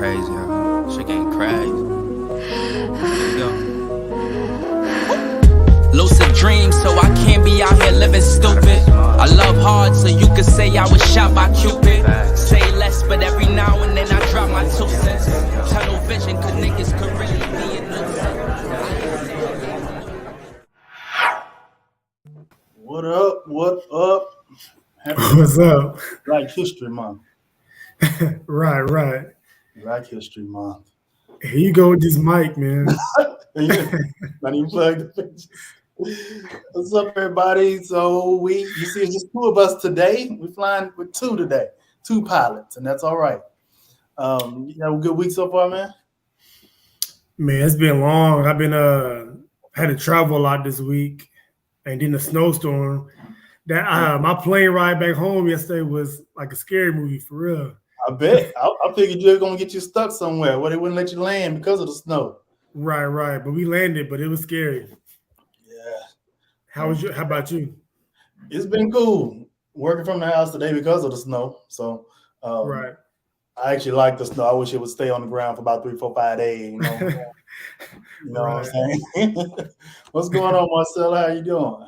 crazy, huh? Shit getting crazy. Here we go. Lucid dreams, so I can't be out here living stupid. I love hard, so you could say I was shot by Cupid. Say less, but every now and then I drop my 2 cents. Tunnel vision, cause niggas could really be a nuisance. What up? What up? What's up? Black History Month. Right. Black History Month. Here you go with this mic, man. Not even plug the pictures. What's up, everybody? So you see, it's just 2 of us today. We're flying with 2 today, 2 pilots, and that's all right. You have a good week so far, man? Man, it's been long. I've been had to travel a lot this week, and then the snowstorm. That my plane ride back home yesterday was like a scary movie for real. I bet. I figured you were gonna get you stuck somewhere where they wouldn't let you land because of the snow. Right. But we landed, but it was scary. Yeah. How about you? It's been cool working from the house today because of the snow. So right. I actually like the snow. I wish it would stay on the ground for about 3, 4, 5 days. You know Right. what I'm saying? What's going on, Marcel? How you doing?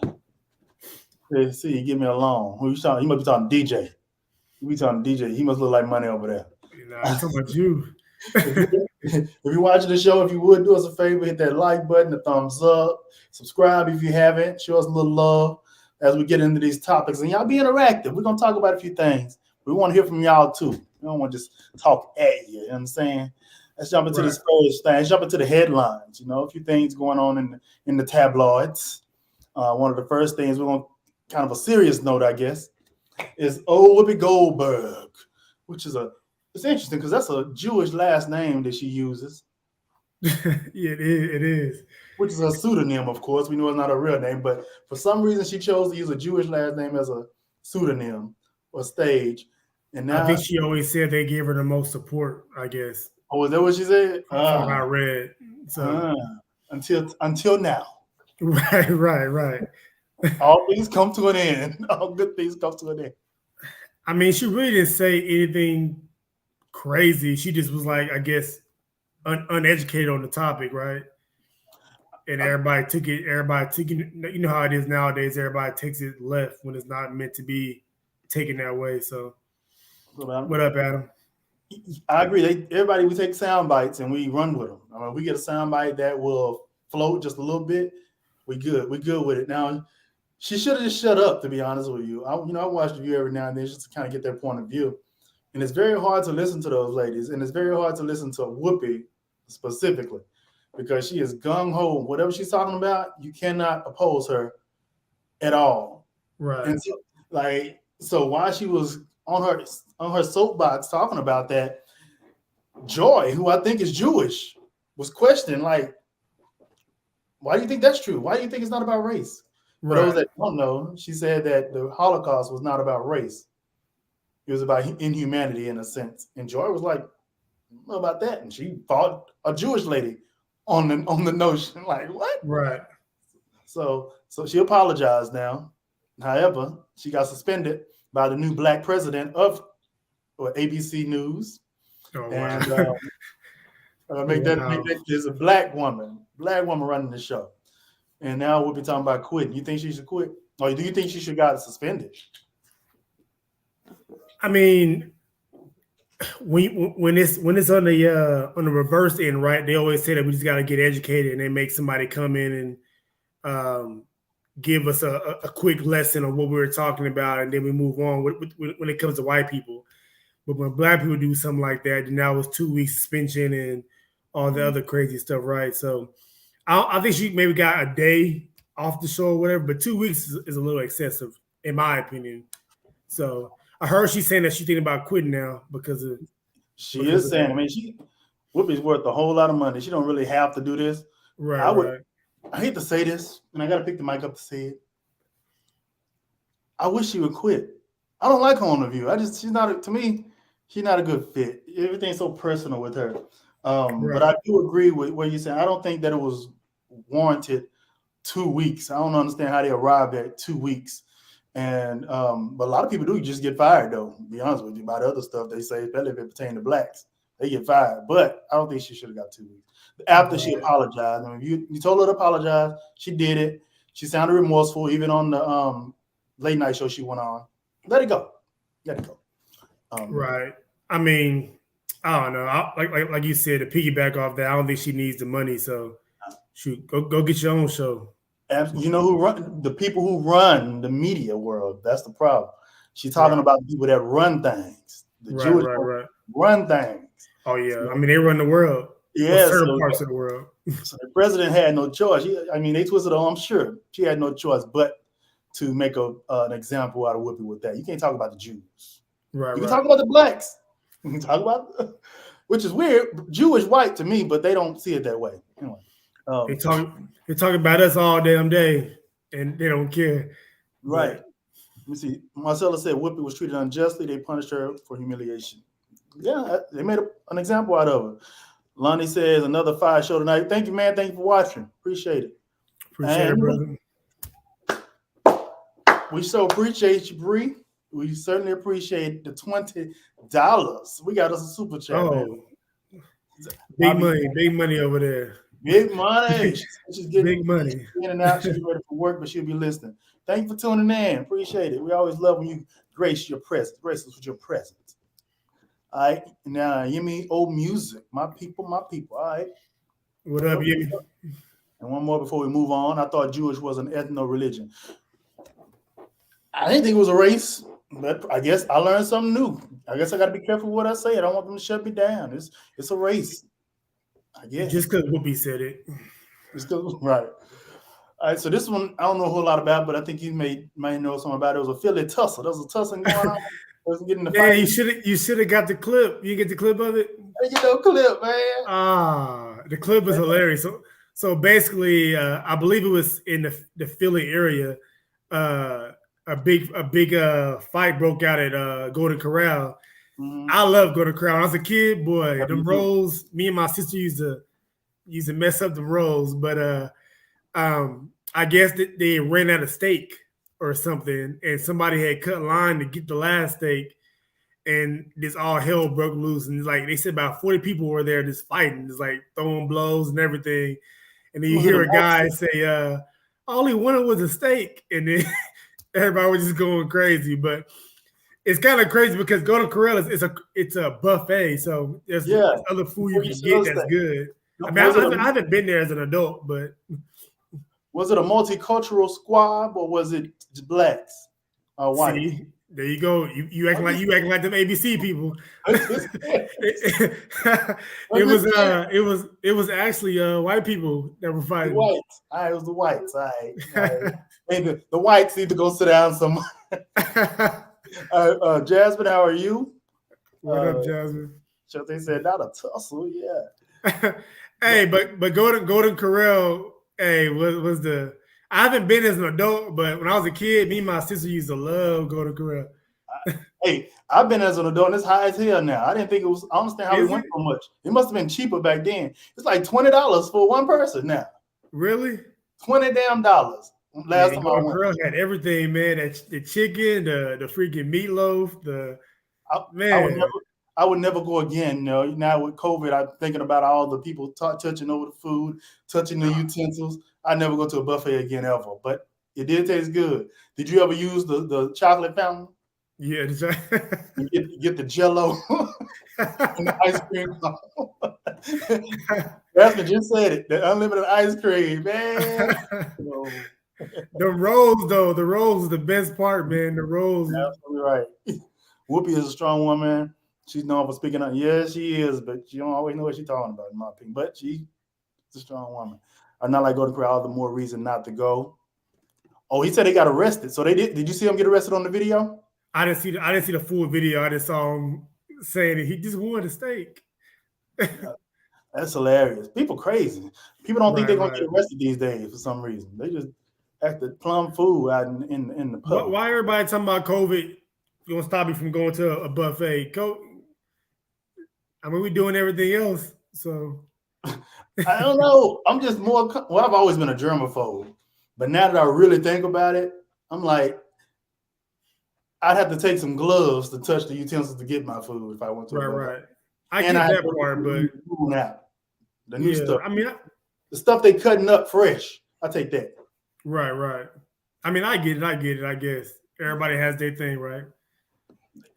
Let's see, give me a loan. Who you talking? You must be talking DJ. You be talking DJ. He must look like money over there. I'm talking about you. If you're watching the show, if you would do us a favor, hit that like button, the thumbs up, subscribe if you haven't, show us a little love as we get into these topics. And y'all be interactive. We're going to talk about a few things. We want to hear from y'all too. We don't want to just talk at you. You know what I'm saying? Let's jump into this first thing. Let's jump into the headlines. You know, a few things going on in the tabloids. One of the first things we're going to kind of a serious note, I guess, is Whoopi Goldberg, which is it's interesting because that's a Jewish last name that she uses. Yeah, it is. Which is a pseudonym, of course. We know it's not a real name, but for some reason she chose to use a Jewish last name as a pseudonym or stage. And now I think she always said they gave her the most support, I guess. Oh, is that what she said? From what I read. So until now. Right. All things come to an end. All good things come to an end. I mean, she really didn't say anything crazy. She just was like, I guess, uneducated on the topic, right? And everybody took it. You know how it is nowadays. Everybody takes it left when it's not meant to be taken that way. So, what up, Adam? I agree. Everybody, we take sound bites and we run with them. I mean, we get a sound bite that will float just a little bit. We good with it. Now, she should have just shut up, to be honest with you. I watch the View every now and then just to kind of get their point of view. And it's very hard to listen to those ladies. And it's very hard to listen to Whoopi specifically because she is gung-ho. Whatever she's talking about, you cannot oppose her at all. Right. And so while she was on her soapbox talking about that, Joy, who I think is Jewish, was questioning, like, why do you think that's true? Why do you think it's not about race? For those that don't know, she said that the Holocaust was not about race. It was about inhumanity in a sense. And Joy was like, I don't know about that. And she fought a Jewish lady on the notion. Like, what? Right. So she apologized now. However, she got suspended by the new black president of ABC News. Oh, and wow. make that there's a black woman running the show. And now we'll be talking about quitting. You think she should quit? Or do you think she should got suspended? I mean, when it's on the reverse end, right? They always say that we just got to get educated, and they make somebody come in and give us a quick lesson on what we were talking about, and then we move on when it comes to white people. But when black people do something like that, then now it's 2 weeks suspension and all the other crazy stuff, right? So I think she maybe got a day off the show or whatever, but 2 weeks is a little excessive, in my opinion. So I heard she's saying that she's thinking about quitting now because of. She is saying, I mean, Whoopi's worth a whole lot of money. She don't really have to do this. Right. I hate to say this, and I got to pick the mic up to say it. I wish she would quit. I don't like her on The View. She's not a good fit. Everything's so personal with her. But I do agree with what you're saying. I don't think that it was warranted 2 weeks. I don't understand how they arrived at 2 weeks. And but a lot of people do just get fired, though, to be honest with you, about other stuff they say, especially if it pertains to blacks. they get fired. But I don't think she should have got 2 weeks. After she apologized. I mean, you told her to apologize. She did it. She sounded remorseful, even on the late night show she went on. Let it go. Let it go. Right. I mean, I don't know. Like you said, to piggyback off that, I don't think she needs the money. So, shoot, go get your own show. And you know who run the people who run the media world? That's the problem. She's talking about the people that run things. The Jewish people run things. Oh yeah, I mean they run the world. Yeah, certain parts of the world. So the president had no choice. They twisted her. I'm sure she had no choice but to make an example out of Whoopi with that. You can't talk about the Jews. Right. You can talk about the blacks. You can talk about, which is weird. Jewish white to me, but they don't see it that way. Anyway, they talk about us all damn day, and they don't care. Right. Let me see. Marcella said Whoopi was treated unjustly. They punished her for humiliation. Yeah, they made an example out of her. Lonnie says another fire show tonight. Thank you, man. Thank you for watching. Appreciate it. Appreciate it, brother. We so appreciate you, Bree. We certainly appreciate the $20. We got us a super chat. Oh, man. Big money over there. Big money. She's getting big money. In and out. She's ready for work, but she'll be listening. Thank you for tuning in. Appreciate it. We always love when you grace us with your presence. All right. Now, Yemi Old Music. My people. All right. What up, Yemi? And one more before we move on. I thought Jewish was an ethno-religion. I didn't think it was a race, but I guess I learned something new. I guess I got to be careful what I say. I don't want them to shut me down. It's a race. I guess. Just because Whoopi said it. Right. All right, so this one I don't know a whole lot about, but I think you may know something about it. It was a Philly tussle. There was a tussling going on. Wasn't getting the fight. You should have got the clip. You get the clip of it? I get no clip, man. The clip is hilarious. So basically, I believe it was in the Philly area. A big fight broke out at Golden Corral. Mm-hmm. I love Golden Corral. When I was a kid, boy, them rolls. Me and my sister used to mess up the rolls, but I guess that they ran out of steak or something, and somebody had cut line to get the last steak, and this all hell broke loose. And like they said, about 40 people were there just fighting, just like throwing blows and everything. And then you hear a guy say, "All he wanted was a steak," and then everybody was just going crazy. But it's kind of crazy because Golden Corral it's a buffet, so there's other food you can get that's good. I mean, I haven't been there as an adult, but was it a multicultural squab or was it blacks or white? See, there you go. You acting like them ABC people. It was actually white people that were fighting. Whites. All right, it was the whites. All right. Maybe the whites need to go sit down somewhere. Jasmine, how are you? What up, Jasmine? They said not a tussle, yeah. Hey, but Golden Corral. Hey, was the? I haven't been as an adult, but when I was a kid, me and my sister used to love Golden Corral. Hey, I've been as an adult, and it's high as hell now. I didn't think it was. I don't understand how it went so much. It must have been cheaper back then. It's like $20 for one person now. Really? $20 damn. Last time I went, Corral had everything, man. The chicken, the freaking meatloaf, man. I would never go again. You know, now with COVID, I'm thinking about all the people touching over the food, touching the utensils. I never go to a buffet again ever. But it did taste good. Did you ever use the chocolate fountain? Yeah, get the Jello and the ice cream. That's what you said it. The unlimited ice cream, man. The rolls, though. The rolls is the best part, man. The rolls. Absolutely right. Whoopi is a strong woman. She's known for speaking up. Yes, she is, but she don't always know what she's talking about, in my opinion. But she's a strong woman. I'm not like Golden Corral, the more reason not to go. Oh, he said they got arrested. So they did. Did you see him get arrested on the video? I didn't see the full video. I just saw him saying that he just wanted a steak. That's hilarious. People crazy. People don't think they're gonna get arrested these days for some reason. They just act the plum food out in the pub. Why everybody talking about COVID gonna stop you from going to a buffet? I mean, we're doing everything else, so I don't know. I'm just more. Well, I've always been a germaphobe, but now that I really think about it, I'm like, I'd have to take some gloves to touch the utensils to get my food if I went to. Right. I And get I that part, but the new stuff. I mean, the stuff they cutting up fresh. I take that. right. I mean, I get it. I guess everybody has their thing, right?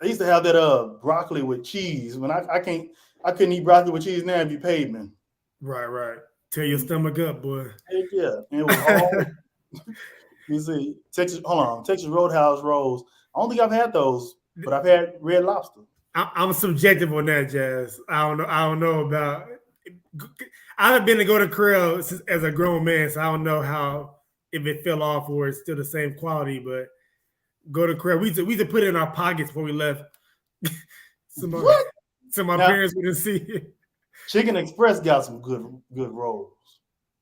I used to have that broccoli with cheese. When I couldn't eat broccoli with cheese now if you paid me. Right. Tear your stomach up, boy. Heck yeah. And it was hard. You see, Texas Roadhouse rolls. I don't think I've had those, but I've had Red Lobster. I'm subjective on that, Jazz. I don't know about. I've been to go to Krill as a grown man, so I don't know how if it fell off or it's still the same quality. But go to Krill. We used to put it in our pockets before we left, so my parents wouldn't see it. Chicken Express got some good rolls.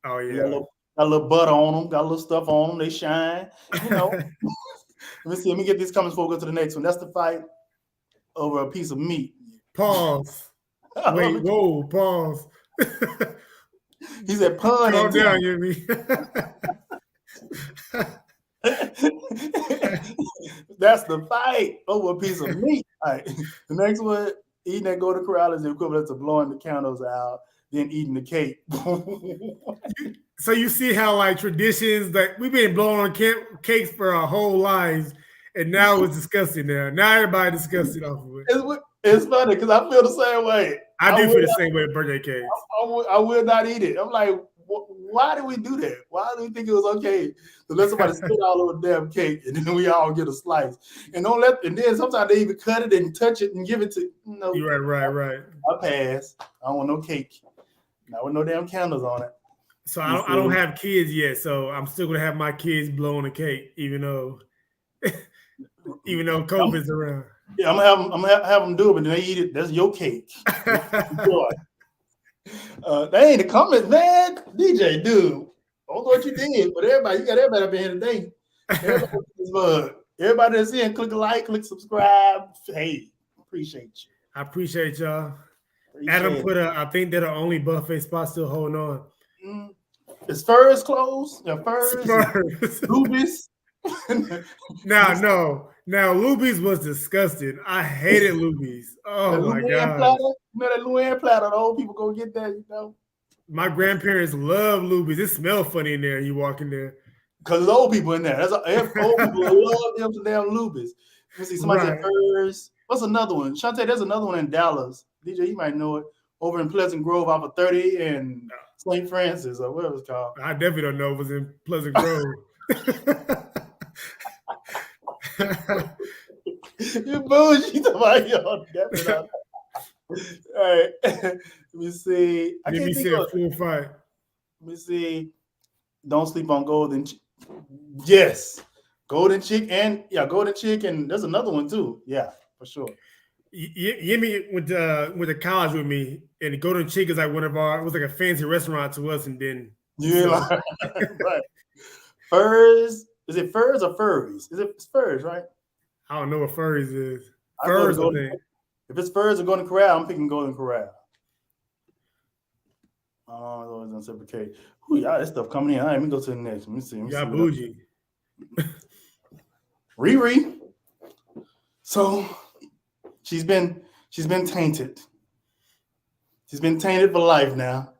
Oh yeah. Got a little butter on them, got a little stuff on them. They shine. You know. Let me get these comments before we go to the next one. That's the fight over a piece of meat. Pause. Wait, whoa, pause. He said pun. Calm down, you me. That's the fight over a piece of meat. All right. The next one, eating that Golden Corral is the equivalent to blowing the candles out, then eating the cake. So you see how like traditions that we've been blowing on cakes for our whole lives, and now it's disgusting. Now everybody disgusted off of it. It's funny because I feel the same way. I do feel the same way with birthday cakes. I will not eat it. I'm like, why did we do that? Why do we think it was okay to let somebody spit all over the damn cake and then we all get a slice? And then sometimes they even cut it and touch it and give it to You're right. I pass. I don't want no cake. Not with no damn candles on it. So I don't have kids yet, so I'm still gonna have my kids blowing a cake, even though COVID's around. Yeah, I'm gonna have them do it, but then they eat it. That's your cake. They ain't the comments, man. DJ, dude, I don't know what you did, but you got everybody up in here today. Everybody that's in, click a like, click subscribe. Hey, appreciate you. I appreciate y'all. Adam put I think they're the only buffet spot still holding on. Is Furs closed? Yeah, Furs. Luby's. Now Luby's was disgusting. I hated Luby's. Oh my god! Platter, you know that Luann platter. The old people go get that. You know. My grandparents love Luby's. It smells funny in there. You walk in there because there's old people in there. Old people love them to damn Luby's. You see somebody said Furs. What's another one? Shantae, there's another one in Dallas. DJ, you might know it. Over in Pleasant Grove off of 30 and St. Francis or whatever it's called. I definitely don't know if it was in Pleasant Grove. You bullshit about your definitely. All right. Let me see. Let me see a full fight. Let me see. Don't sleep on Golden. Yes. Golden Chick and there's another one too. Yeah, for sure. Yemi went to college with me, and Golden Chick is like it was like a fancy restaurant to us, and then right. Furs. Is it Furs or Furries? It's Furs, right? I don't know what Furries is. Furs, I think. If it's Furs or Golden Corral, I'm picking Golden Corral. Oh, it's unreciprocated. Ooh, y'all, that stuff coming in. All right, let me go to the next. Let me see. Got bougie. Riri. So she's been tainted. She's been tainted for life now.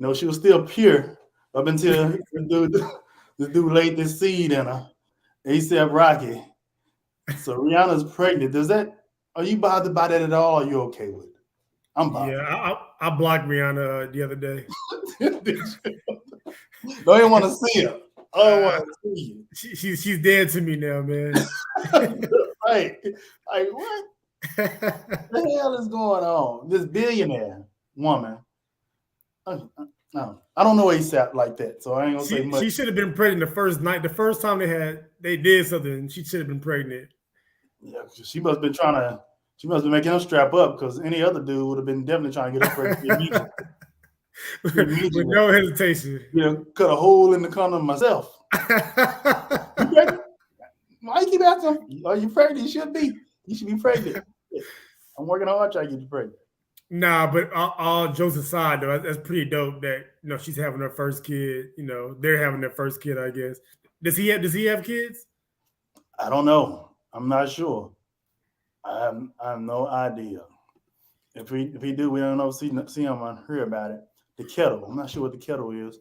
You know, she was still pure up until the dude laid this seed in her. A$AP Rocky. So Rihanna's pregnant. Are you bothered by that at all? Or are you okay with it? I'm bothered. Yeah, I blocked Rihanna the other day. Don't even want to see her. I don't want to see you. She's dead to me now, man. Right. Like, what the hell is going on? This billionaire woman. No, I don't know A$AP like that, so I ain't gonna say much. She should have been pregnant the first night. The first time they did something, she should have been pregnant. Yeah, she must have been making him strap up because any other dude would have been definitely trying to get her pregnant immediately. With no hesitation. Cut a hole in the condom myself. Why you keep asking? Are you pregnant? You should be pregnant. I'm working hard trying to get you pregnant. Nah, but all jokes aside, though, that's pretty dope that she's having her first kid. They're having their first kid, I guess. Does he have kids? I don't know. I'm not sure. I have no idea. If we do, we don't know see him or hear about it. The kettle. I'm not sure what the kettle is.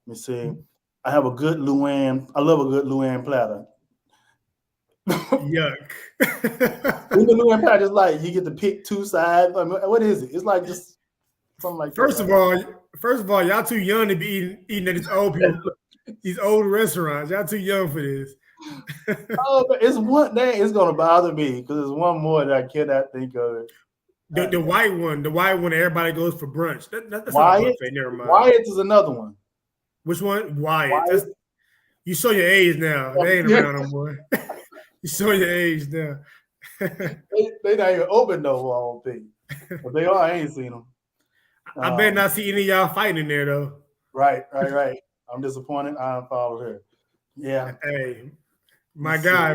Let me see. I have a good Luann. I love a good Luann platter. Yuck. The Luann platter is like you get to pick two sides. I mean, what is it? It's like just something like First that. of all, y'all too young to be eating at these old restaurants. Y'all too young for this. Oh, but it's one day. It's gonna bother me because there's one more that I cannot think of it. The white one, everybody goes for brunch. That's Wyatt? not a buffet. Never mind. Wyatt is another one. Which one? Wyatt. You show your age now. They ain't around no more. You show your age now. they not even open though. I don't think. But they are. I ain't seen them. I better not see any of y'all fighting in there though. Right. I'm disappointed. I unfollowed her. Yeah. Hey, my guy.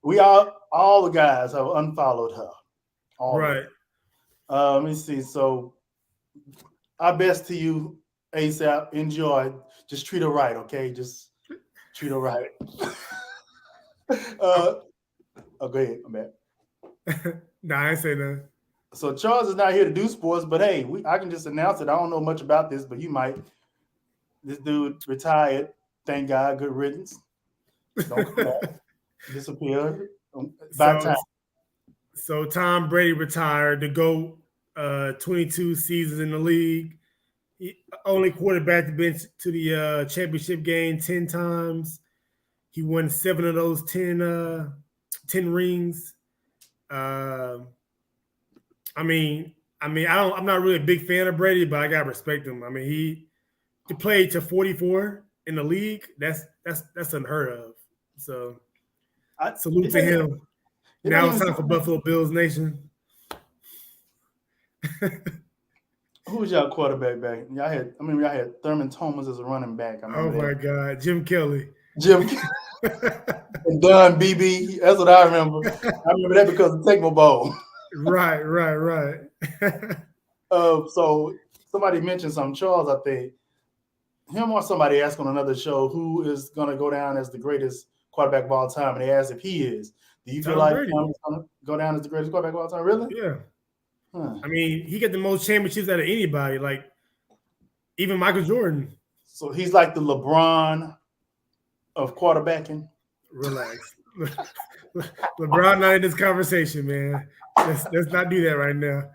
We all the guys have unfollowed her. All right. Let me see. So, our best to you, ASAP. Enjoy. Just treat her right, okay? Just treat her right. Go ahead. I'm back. Nah, I ain't say nothing. So Charles is not here to do sports, but hey, I can just announce it. I don't know much about this, but you might. This dude retired. Thank God. Good riddance. Don't come back. Disappeared. So Tom Brady retired to go 22 seasons in the league. He only quarterback to been to the championship game 10 times. He won 7 of those 10 rings. I'm not really a big fan of Brady, but I gotta respect him. I mean, he played to 44 in the league. That's unheard of. So I salute to him. Now it's time for Buffalo Bills Nation. Who was y'all quarterback back? Y'all had Thurman Thomas as a running back. Oh my God, Jim Kelly. And Don BB. That's what I remember. I remember that because of Tecmo Bowl. Right. So somebody mentioned something. Charles, I think him or somebody asked on another show who is going to go down as the greatest quarterback of all time, and they asked if he is. Do you feel like Tom is going to go down as the greatest quarterback of all time? Really? Yeah. I mean, he got the most championships out of anybody, like even Michael Jordan. So he's like the LeBron of quarterbacking. Relax. LeBron not in this conversation, man. Let's not do that right now.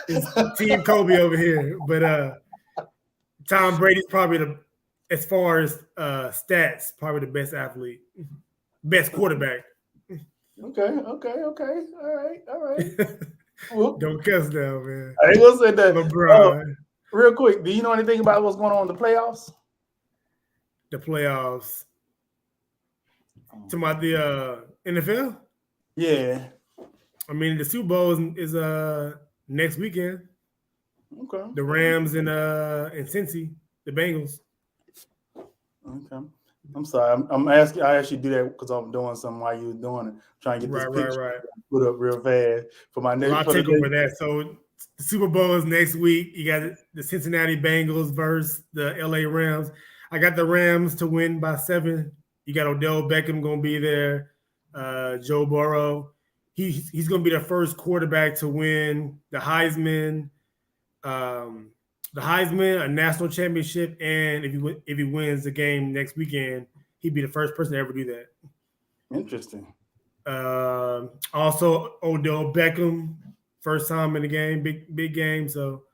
It's Team Kobe over here. But Tom Brady's probably as far as stats, probably the best athlete. Best quarterback. Okay. All right. Well, don't cuss now, man. I ain't gonna say that. LeBron. Real quick, do you know anything about what's going on in the playoffs? The playoffs. Talking about the NFL? Yeah. I mean, the Super Bowl is next weekend. Okay. The Rams and Cincy, the Bengals. Okay. I'm sorry. I'm asking. I actually do that because I'm doing something while you're doing it. Trying to get this picture put up real fast for my next. I'll take over that. So the Super Bowl is next week. You got the Cincinnati Bengals versus the LA Rams. I got the Rams to win by 7. You got Odell Beckham going to be there. Joe Burrow. He's going to be the first quarterback to win the Heisman, a national championship, and if he wins the game next weekend, he'd be the first person to ever do that. Interesting. Also, Odell Beckham, first time in the game, big game, so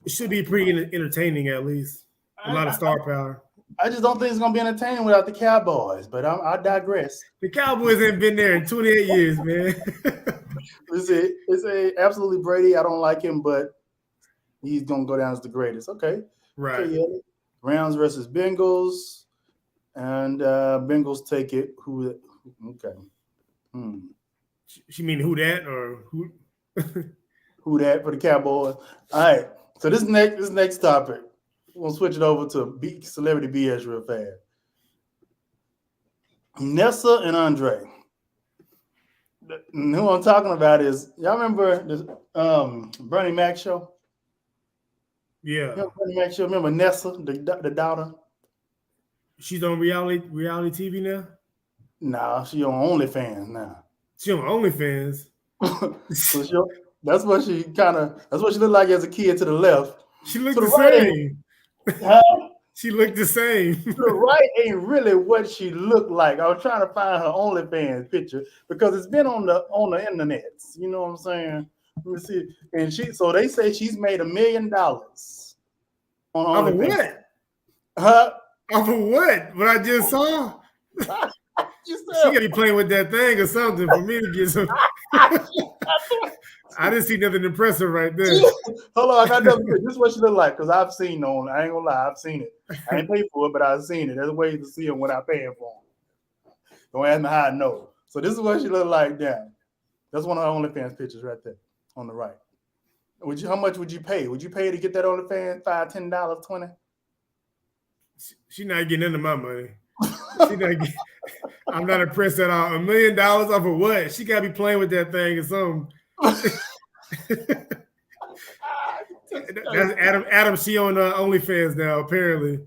it should be pretty entertaining at least. A lot of star power. I just don't think it's gonna be entertaining without the Cowboys, but I digress. The Cowboys ain't been there in 28 years, man. It's a absolutely Brady. I don't like him, but he's gonna go down as the greatest. Okay, right. Okay, yeah. Rams versus Bengals, and Bengals take it. Who? Okay. She mean who that or who? Who that for the Cowboys? All right. So this next topic. We'll switch it over to celebrity BS real fast. Nessa and Andre. Who I'm talking about y'all remember this Bernie Mac show? Yeah. Remember Bernie Mac show? Remember Nessa, the daughter? She's on reality TV now? Nah, she on OnlyFans now. She on OnlyFans. So that's what she looked like as a kid to the left. She looked To the right same. Huh? She looked the same. To the right ain't really what she looked like. I was trying to find her OnlyFans picture because it's been on the internet. You know what I'm saying? Let me see. And so they say she's made $1 million on Off of OnlyFans. what? Huh? Off of what? What I just saw? She gotta be playing with that thing or something for me to get some. I didn't see nothing impressive right there. Hold on, I got another picture. This is what she look like because I've seen on. I ain't gonna lie, I've seen it. I ain't paid for it, but I've seen it. There's ways to see them without paying for them. Don't ask me how I know. So this is what she look like down. That's one of her OnlyFans pictures right there on the right. How much would you pay? Would you pay to get that OnlyFans? $5, $10, $20? She's not getting into my money. I'm not impressed at all. $1 million off of what? She gotta be playing with that thing or something. That's Adam. She on OnlyFans now. Apparently,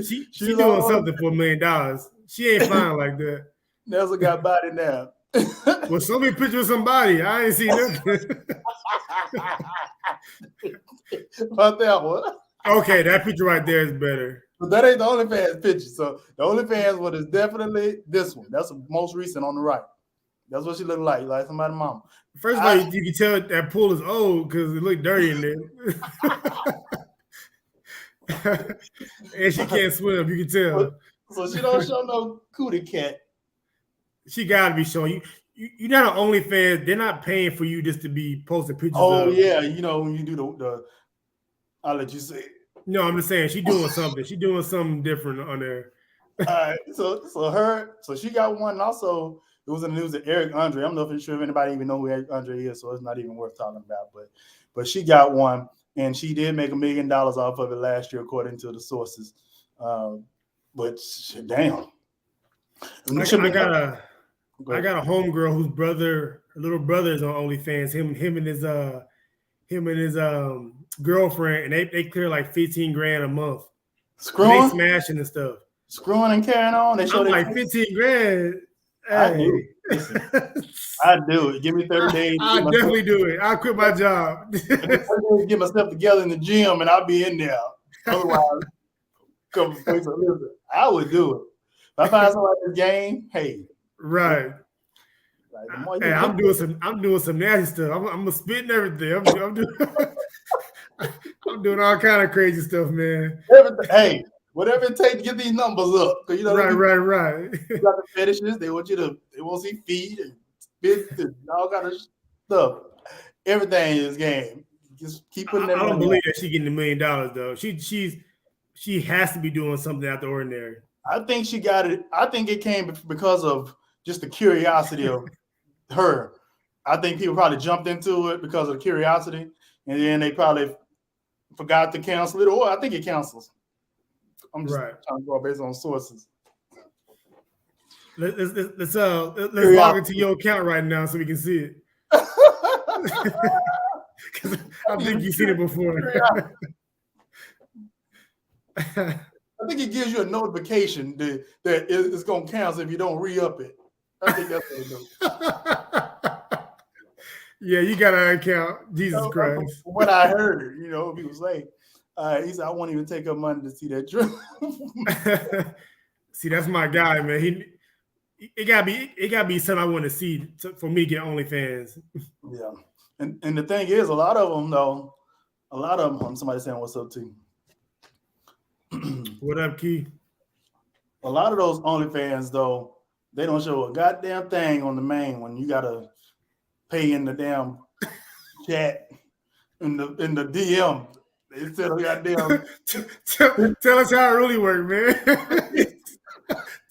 she doing something for $1 million. She ain't fine like that. Nelson got body now. Well, show me a picture of somebody. I ain't seen nothing. About that one. Okay, that picture right there is better. But that ain't the OnlyFans picture. So the OnlyFans one is definitely this one. That's the most recent on the right. That's what she looked like somebody's mama. First of all, you can tell that pool is old because it looked dirty in there. And she can't swim, you can tell. So she don't show no cootie cat. She gotta be showing you. You're not on OnlyFans. They're not paying for you just to be posting pictures. Oh yeah, you know when you do the I'll let you say it. No, I'm just saying she's doing something. She's doing something different on there. All right, so she got one. Also, it was in the news that Eric Andre. I'm not sure if anybody even know who Eric Andre is, so it's not even worth talking about. But she got one, and she did make $1 million off of it last year, according to the sources. But damn, I got a homegirl whose little brother is on OnlyFans. Him and his girlfriend, and they clear like $15,000 a month. Screwing, they smashing and stuff. Screwing and carrying on. They show like $15,000. Hey. I do it. Give me 30 days. I definitely do it. I'll quit my job. Get myself together in the gym, and I'll be in there. Otherwise, I would do it. If I find somebody in the game, hey, right. Like, hey, I'm doing some nasty stuff. I'm gonna spit and everything. I'm doing all kind of crazy stuff, man. Hey, whatever it takes to get these numbers up. You know, right. You got the fetishes. They want to see feet and spit and all kind of stuff. Everything is game. Just keep putting that. I don't believe that she's getting $1 million though. She has to be doing something out the ordinary. I think she got it. I think it came because of just the curiosity of her. I think people probably jumped into it because of the curiosity, and then they probably forgot to cancel it. Or I think it cancels. I'm just trying to go based on sources. Let's log into your account right now so we can see it. I think you've seen it before. I think it gives you a notification that it's going to cancel if you don't re-up it. I think that's what it does. Yeah, you got an account. Jesus Christ. What I heard, people say, he said, I won't even take up money to see that drip. See, that's my guy, man. It gotta be something I want to see for me to get OnlyFans. Yeah. And the thing is, a lot of them, somebody saying what's up to you. What up, Key? A lot of those OnlyFans, though, they don't show a goddamn thing on the main one. You gotta pay in the damn chat in the DM. They said, goddamn. Tell us how it really works, man.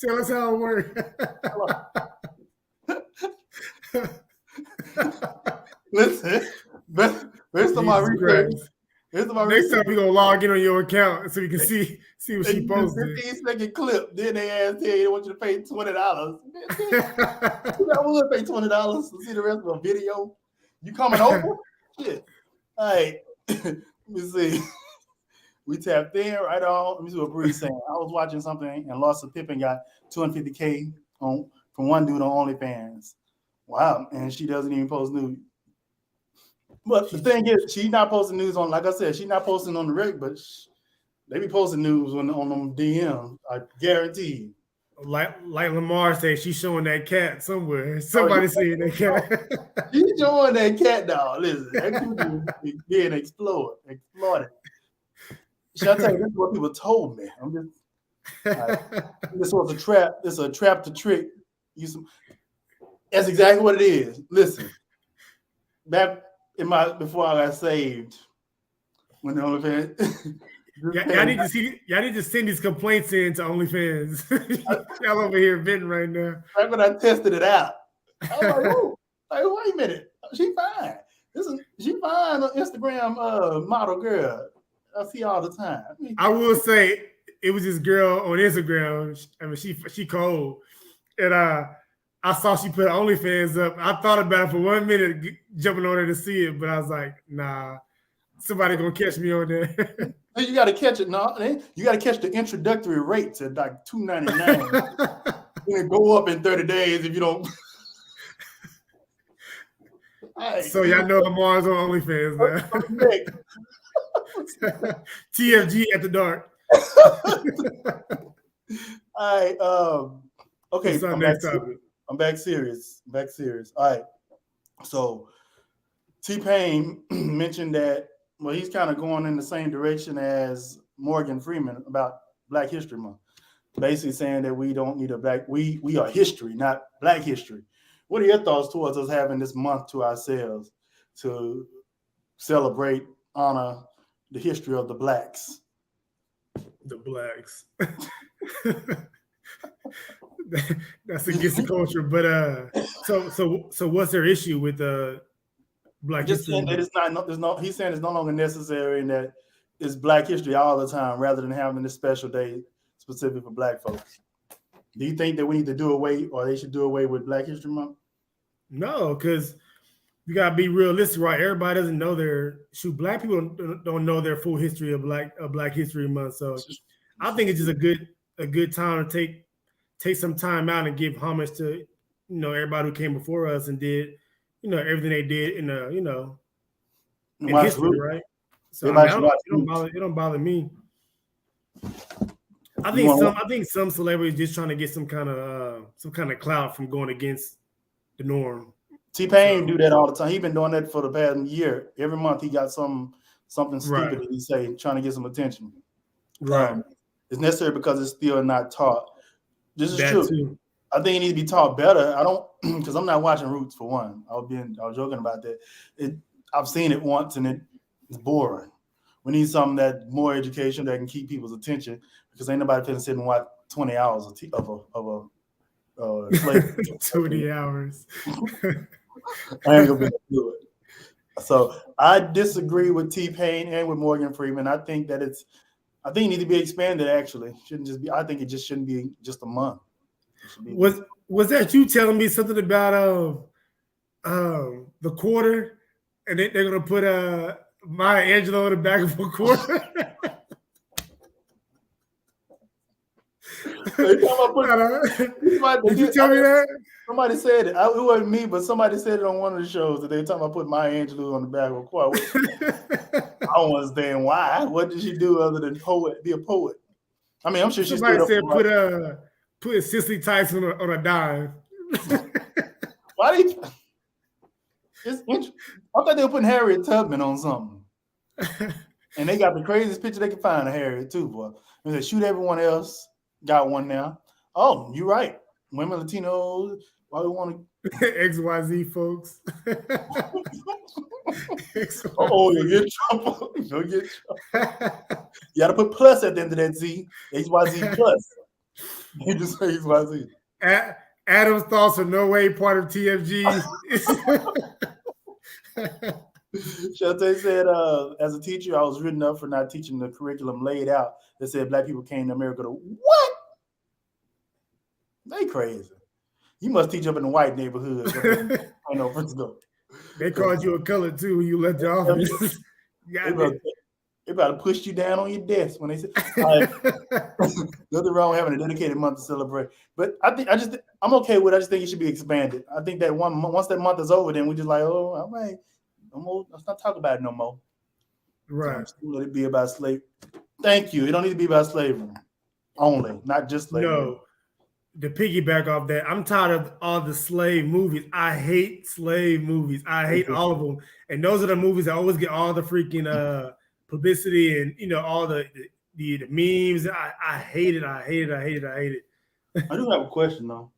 Tell us how it works. Listen, based on my research. Next time we're gonna log in on your account so you can see what she posted. 15-second clip. Then they asked, hey, they want you to pay $20. I would pay $20 to see the rest of the video. You coming over? Shit. All right. Let me see. We tapped in right on. Let me see what Bree's saying. I was watching something and Larsa Pippen got $250K from one dude on OnlyFans. Wow, and she doesn't even post news. But the thing is, she's not posting news on, like I said, she's not posting on the reg, but they be posting news on them DM. I guarantee you. Like Lamar said, she's showing that cat somewhere. Somebody seeing that cat. She's showing that cat dog. Listen, that people is being exploited. Should I tell you, this is what people told me. I'm just this was a trap. It's a trap to trick you. That's exactly what it is. Listen, back before I got saved, when the OnlyFans. Y'all need to send these complaints in to OnlyFans. Y'all over here venting right now. Right when I tested it out, I was like, "Oh, wait a minute, she fine. She fine on Instagram, model girl. I see all the time." I will say it was this girl on Instagram. I mean, she cold, and I saw she put OnlyFans up. I thought about it for 1 minute, jumping on there to see it, but I was like, nah, somebody gonna catch me on there. You got to catch it. No, you got to catch the introductory rates at like $2.99. It go up in 30 days if you don't. So y'all know Lamar's on OnlyFans now. TFG at the dark. All right. Okay. I'm back serious. All right. So T-Pain mentioned that. Well, he's kind of going in the same direction as Morgan Freeman about Black History Month, basically saying that we don't need we are history, not Black history. What are your thoughts towards us having this month to ourselves to celebrate, honor the history of the Blacks? The Blacks. That's against the culture, but so what's their issue with Black Just history? saying that he's saying it's no longer necessary and that it's Black history all the time rather than having this special day specific for Black folks. Do you think that we need to do away or they should do away with Black History Month? No, because you gotta be realistic, right? Everybody doesn't know Black people don't know their full history of Black History Month. So I think it's just a good time to take some time out and give homage to everybody who came before us and did everything they did in in history, right? So it don't bother me. I think some celebrities just trying to get some kind of clout from going against the norm. T-Pain do that all the time. He's been doing that for the past year. Every month he got something stupid that he say, trying to get some attention. Right. It's necessary because it's still not taught. This is That true. too. I think it needs to be taught better. I don't, because I'm not watching Roots for one. I was joking about that. I've seen it once and it's boring. We need something that more education that can keep people's attention because ain't nobody finna sit and watch 20 hours of slave. 20 hours. I ain't gonna be able to do it. So I disagree with T-Pain and with Morgan Freeman. I think that it needs to be expanded. Actually, shouldn't just be. I think it just shouldn't be just a month. Was that you telling me something about the quarter, and they're gonna put Maya Angelou in the back of a quarter? Did you tell me that? Somebody said it. It wasn't me, but somebody said it on one of the shows that they were talking about putting Maya Angelou on the back of a quarter. I don't understand why. What did she do other than be a poet? I mean, I'm sure she somebody said put Cicely Tyson on a dime. Why did it's interesting. I thought they were putting Harriet Tubman on something. And they got the craziest picture they could find of Harriet too, boy. And they shoot everyone else. Got one now. Oh, you're right. Women, Latinos, why we want to XYZ folks. Oh, you'll get trouble. You'll get trouble. You got to put plus at the end of that Z. XYZ plus. You just say XYZ. Adam's thoughts are no way part of TFG. Shante said, as a teacher, I was written up for not teaching the curriculum laid out that said Black people came to America to what? They crazy. You must teach up in the white neighborhood. I know, let's go. They called you a color too when you left the office. They about to push you down on your desk when they say, nothing wrong with having a dedicated month to celebrate. But I'm okay with it. I just think it should be expanded. I think that once that month is over, then we just like, oh, all right, no more. Let's not talk about it no more. Right. Let it be about slavery. Thank you. It don't need to be about slavery only, not just slavery. No. To piggyback off that, I'm tired of all the slave movies. I hate slave movies. I hate all of them. And those are the movies that always get all the freaking publicity and all the memes. I hate it. I hate it. I do have a question though.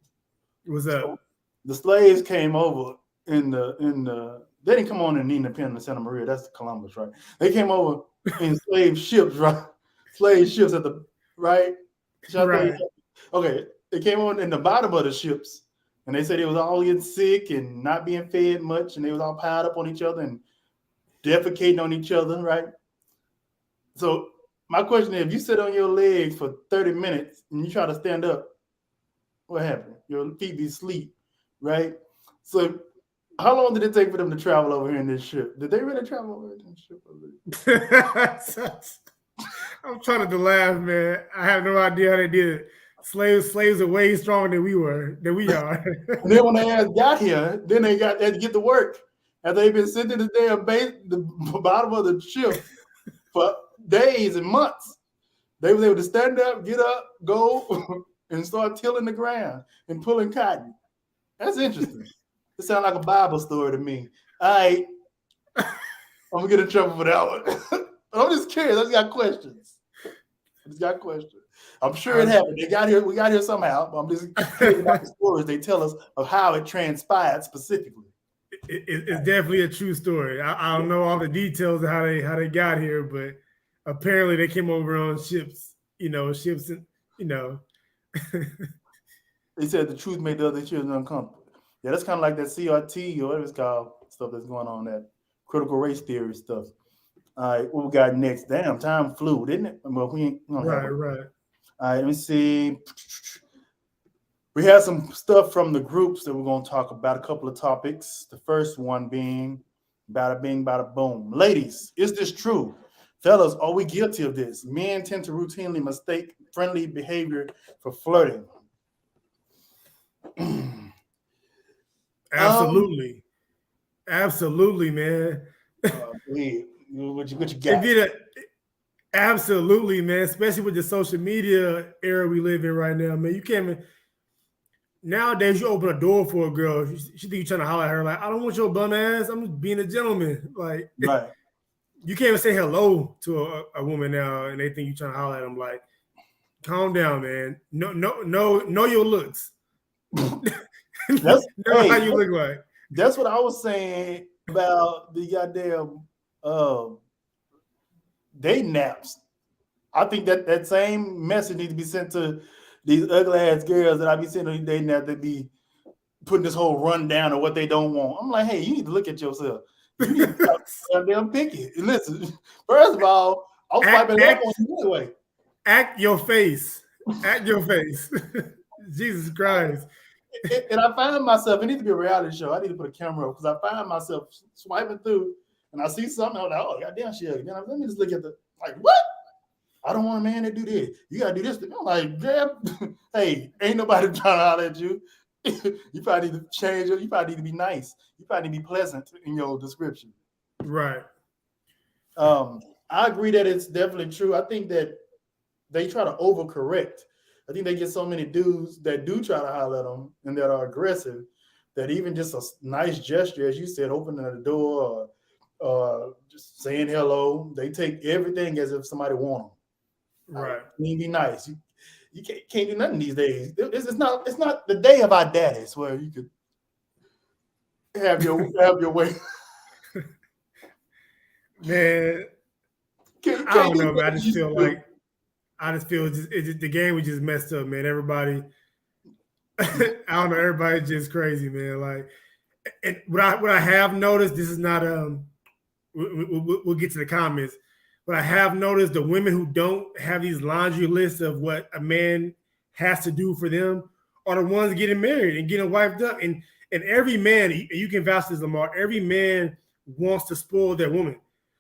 What's up? So, the slaves came over in the they didn't come on in Nina Penn and Santa Maria. That's Columbus, right? They came over in slave ships, right? Slave ships at the right. Okay. They came on in the bottom of the ships, and they said they was all getting sick and not being fed much, and they was all piled up on each other and defecating on each other, right? So my question is, if you sit on your legs for 30 minutes and you try to stand up, what happened? Your feet be asleep, right? So how long did it take for them to travel over here in this ship? Did they really travel over in this ship? I'm trying to laugh, man. I have no idea how they did it. Slaves are way stronger than we are. And then when they got here, then they had to get to work. And they've been sitting in the damn the bottom of the ship for days and months. They was able to stand up, get up, go, and start tilling the ground and pulling cotton. That's interesting. It sounds like a Bible story to me. All right. I'm gonna get in trouble for that one. I'm just curious. I just got questions. I'm sure it happened. We got here somehow. But I'm just curious about the stories they tell us of how it transpired specifically. It's definitely a true story. I don't know all the details of how they got here, but apparently they came over on ships. Ships, and They said the truth made the other children uncomfortable. Yeah, that's kind of like that CRT or whatever it's called, stuff that's going on, that critical race theory stuff. All right, what we got next? Damn, time flew, didn't it? Well, we ain't right. All right, let me see. We have some stuff from the groups that we're going to talk about, a couple of topics. The first one being bada bing, bada boom. Ladies, is this true? Fellas, are we guilty of this? Men tend to routinely mistake friendly behavior for flirting. Absolutely. Absolutely, man. What you got? Absolutely, man. Especially with the social media era we live in right now, man. You can't even. Nowadays, you open a door for a girl. She think you're trying to holler at her like, "I don't want your bum ass. I'm just being a gentleman." Like, right. You can't even say hello to a woman now, and they think you're trying to holler at them. Like, calm down, man. Know your looks. Know how you look like. That's what I was saying about the goddamn dating apps. I think that same message needs to be sent to these ugly ass girls that I be seeing on these dating apps that be putting this whole rundown of what they don't want. I'm like, hey, you need to look at yourself. You need to goddamn picky. Listen, first of all, I'll swiping up on you anyway. Act your face. Jesus Christ. And I find myself, it needs to be a reality show. I need to put a camera up because I find myself swiping through and I see something. I'm like, oh, goddamn shit. Let me just look at what? I don't want a man to do this. You got to do this. I'm like, damn, hey, ain't nobody trying to holler at you. You probably need to change it. You probably need to be nice. You probably need to be pleasant in your description. Right. I agree that it's definitely true. I think that they try to overcorrect. I think they get so many dudes that do try to holler at them and that are aggressive that even just a nice gesture, as you said, opening the door or just saying hello, they take everything as if somebody want them. Right. You need to be nice. You can't do nothing these days. It's not the day of our daddies where you could have your way. Man, I don't know, man. I just feel the game was just messed up, man. Everybody, I don't know, everybody's just crazy, man. Like, and what I have noticed, this is not we'll get to the comments. But I have noticed the women who don't have these laundry lists of what a man has to do for them are the ones getting married and getting wiped up. And every man, you can vouch this, Lamar, every man wants to spoil their woman.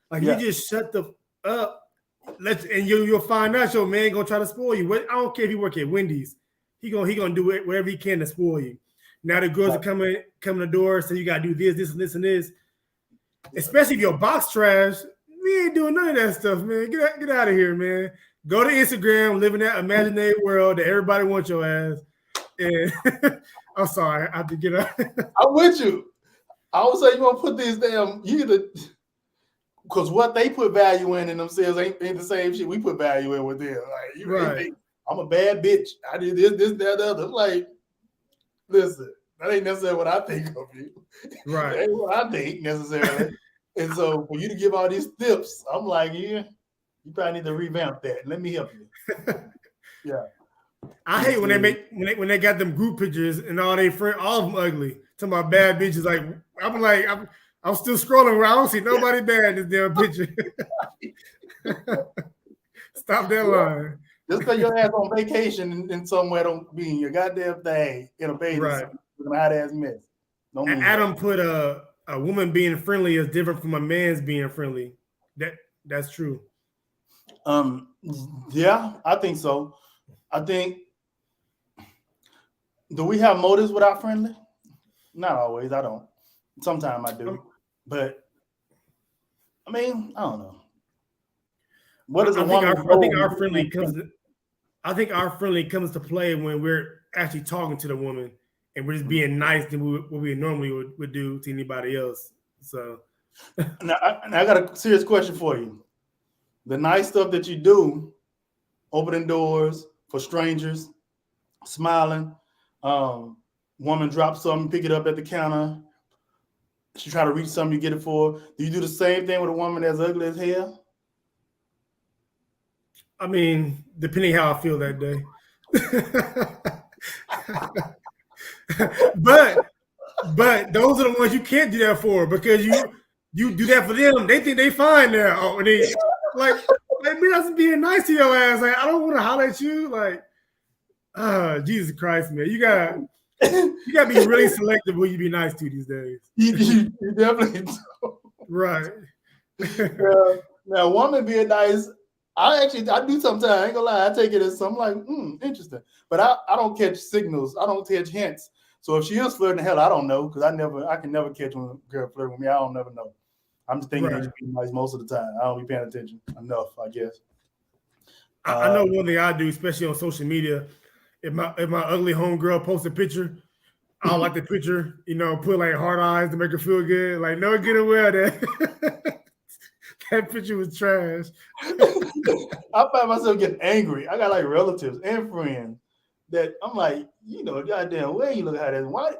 Like, you just shut the you'll find out your man gonna try to spoil you. I don't care if you work at Wendy's. He gonna do it whatever he can to spoil you. Now the girls are coming the door, so you gotta do this and this. Especially if your box trash, we ain't doing none of that stuff, man. Get out of here, man. Go to Instagram, live in that imaginary world that everybody wants your ass. And I'm sorry, I have to get out. I'm with you. I would say you gonna put these because what they put value in themselves ain't the same shit we put value in with them. Like, right. I'm a bad bitch. I did this, that, the other. Like, listen, that ain't necessarily what I think of you. Right. That ain't what I think necessarily. And so for you to give all these tips, I'm like, yeah, you probably need to revamp that. Let me help you. Yeah. I hate when they got them group pictures and all they friends, all of them ugly. Talking about bad bitches. Like, I'm still scrolling around. I don't see nobody bad in this damn picture. Stop that line. Just because your ass on vacation in somewhere don't mean your goddamn thing in a bathing suit with a hot ass mess. Adam put a woman being friendly is different from a man's being friendly. That's true. Yeah, I think so. I think, do we have motives without friendly? Not always. I don't. Sometimes I do. But I mean, I don't know. What is a woman? I think our friendly comes to play when we're actually talking to the woman and we're just being nice than what we normally would do to anybody else. So now I got a serious question for you. The nice stuff that you do, opening doors for strangers, smiling, woman drops something, pick it up at the counter. She try to reach something, you get it for her. Do you do the same thing with a woman that's ugly as hell? I mean, depending how I feel that day. but those are the ones you can't do that for, because you do that for them, they think they fine now. Oh, and they like me, that's being nice to your ass. Like, I don't want to holler at you. Like, Jesus Christ, man, you gotta be really selective who you be nice to these days. You definitely do. Right. Now, woman being nice, I do sometimes. I ain't gonna lie. I take it as something like, interesting. But I don't catch signals. I don't catch hints. So if she is flirting the hell, I don't know, because I can never catch when a girl flirting with me. I don't never know. I'm just thinking she's being nice most of the time. I don't be paying attention enough, I guess. I know one thing I do, especially on social media. If my ugly homegirl posts a picture, I'll like the picture, put like hard eyes to make her feel good. Like, no, get away with that. That picture was trash. I find myself getting angry. I got like relatives and friends that I'm like, goddamn, where you look at it? Why